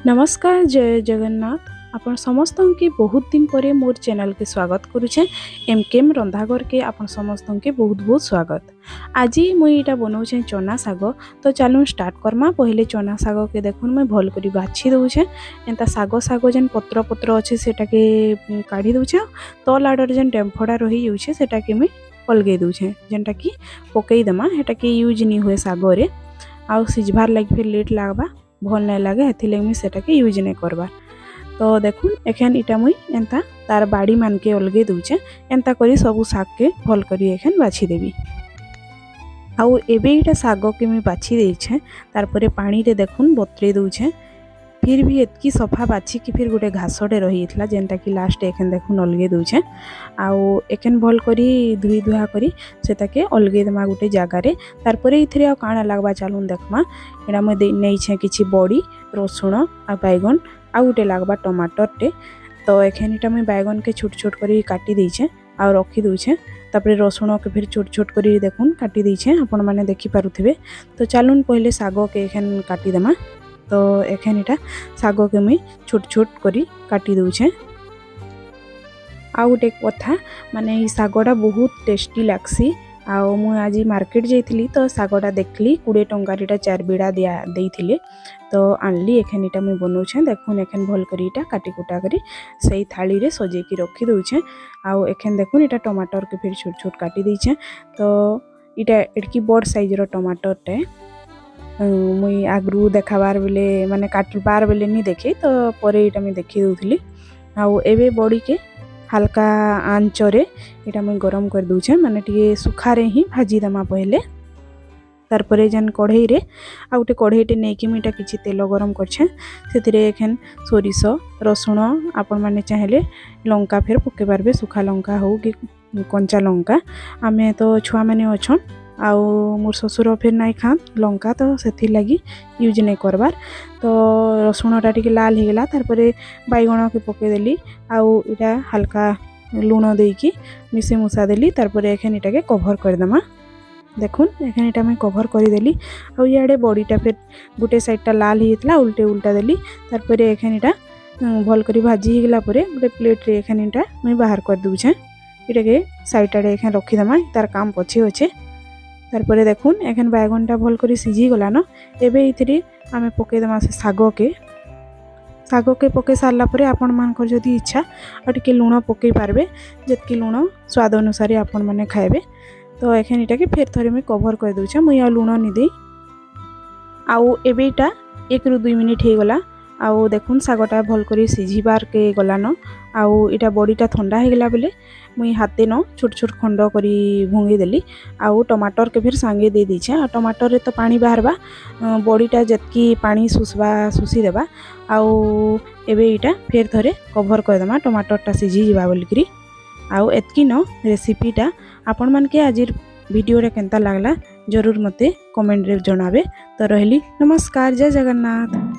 नमस्कार जय जगन्नाथ। आपण समस्त के बहुत दिन पर मोर चैनल के स्वागत करुचे। एमकेएम रंधाघर के आपण समस्त के बहुत बहुत स्वागत। आज मुई इटा बनाऊे चना साग। तो चलूँ स्टार्ट करमा। पहले चना साग के देखुन मैं भल करी बाछि दउछे। एंता साग साग जेन पत्र पत्र अच्छे सेटा के काढ़ी दउछे। तल आडर जेन डेम्फड़ा रही जाउछे सेटा के मैं अलगै दउछे, जेनटा कि पकई देमा। हेटा के यूज नहीं हुए साग रे आउ सिझबार लगे फिर लेट लागबा, भल नहीं लगे, हेथि लगे मुई सेटा के यूज नहीं करबा। तो देखुन एखन इटा मुई एंता तार बाड़ी मान के अलगे दउछे। एंता करी सबु साग के भल करी एखन बाछि देबी। आउ एबे इटा साग के मुई बाछि देछे। तार परे पानी रे देखुन बतरे दउछे। फिर भी एतकी सफा बाछि कि फिर गोटे घासटे रही था, जेनटा कि लास्ट एखन देखुन अलगे दउछे। आउ एखन भल करी धुई धुआ करी सेताके अलगे देमा गोटे जगार। तार परे इथिरे आ काଣା लागबा चालुन देखमा। एडा मैं नै छे किछि बड़ी, रसुण आ बैगन आ गोटे लागबा टमाटर टे। तो एखन इटा मैं बैगन के छोट छोट करी काटी देछे आ रखी दउछे। तापरे रसुण के फिर छोट छोट करी देखुन काटी देछे, आपण माने देखि पारुथिबे। तो चालुन पहले साग के एखन काटी देमा। तो एखन इटा साग के मुई छोट छोट करी काटी दउछे। आ गोटे कथा माने ई सागटा बहुत टेस्टी लागसी। आउ मु आज मार्केट जाइथिली तो सागटा देखली 20 टंकार इटा 4 बिड़ा दिया देइथिले। तो आनली एखन इटा मुई बनौछे। देखुन एखन भल करी इटा काटी कुटा करी सही थाली रे सजे की रखी दउछे। आउ एखन देखुन इटा टमाटर के फिर छोट छोट काटी देइछे। तो इटा एडकी बड़ साइज रो टमाटर टे मुई आगरू देखाबार बेले माने काटबार बेले नहीं देखे, तो परे इटा मैं देखी दउथिली। आउ एबे बड़ी के हल्का आंचरे इटा मैं गरम कर दूचे, माने टिके सुखा रे ही भाजी दमा पहले। तार परे जन कढ़ई रे आ गोटे कढ़ईटे नहीं कि इटा किछि तेल गरम करछे। सेतिरे एखन सोरिष रसुण आपण माने चाहेले लंका फिर पके पारबे, सुखा लंका हो कि कंचा लंका। आमे तो छुआ माने अछन आउ मोर ससुर फिर नाई खान लंका, तो सेथि लगी यूज नहीं करबार। तो रसुणटा टिके लाल हो गला। तार परे बैगण के पके देली आउ इटा हल्का लूण देकी मिसे मुसा देली। तार परे एखन इटा के कवर कर दमा। देखुन एखन इटा मैं कवर कर देली। आउ याडे बड़ीटा फिर गोटे साइडटा लाल होइतला उल्टे उल्टा देली। तार परे एखन इटा भल करी भाजी हो गला परे गोटे प्लेट रे एखन इटा मैं बाहर कर दूछे। इटा के साइड आडे एखन रखी दमा, तार काम पछे होछे। तार परे देखुन एखन बैगनटा भल करी सिझी गला न। एबे इथिरे आमे पके दमा से साग के पके सारला परे आपण मानकर जदी इच्छा आ टिके लूण पके पारबे, जेतकी लूण स्वाद अनुसार आपण माने खाइबे। तो एखन इटा के फिर थरे मैं कवर कर दूछे। मुई आ लूण नि देई। आउ एबे इटा 1 रु 2 मिनिट हे गला। आउ देखुन सागटा भल करी सिझीबार के गला न। आउ इटा बड़ीटा ठंडा हो गला बेले मुई हाथे न छोट छोट खंड करी भंगी देली। आउ टमाटर के फिर सांगे दे दीछे। आ टमाटर रे तो पानी बाहरबा, बड़ीटा जतकी पानी सुसबा सुसी देबा। आउ एबे इटा फिर थरे कवर कर देमा टमाटरटा सिझी जिबा बोलिकरी। आउ एतकी न रेसिपीटा आपण मान के आज वीडियो रे केनता लागला जरूर मते कमेंट रे जणाबे। तो रहली नमस्कार, जय जगन्नाथ।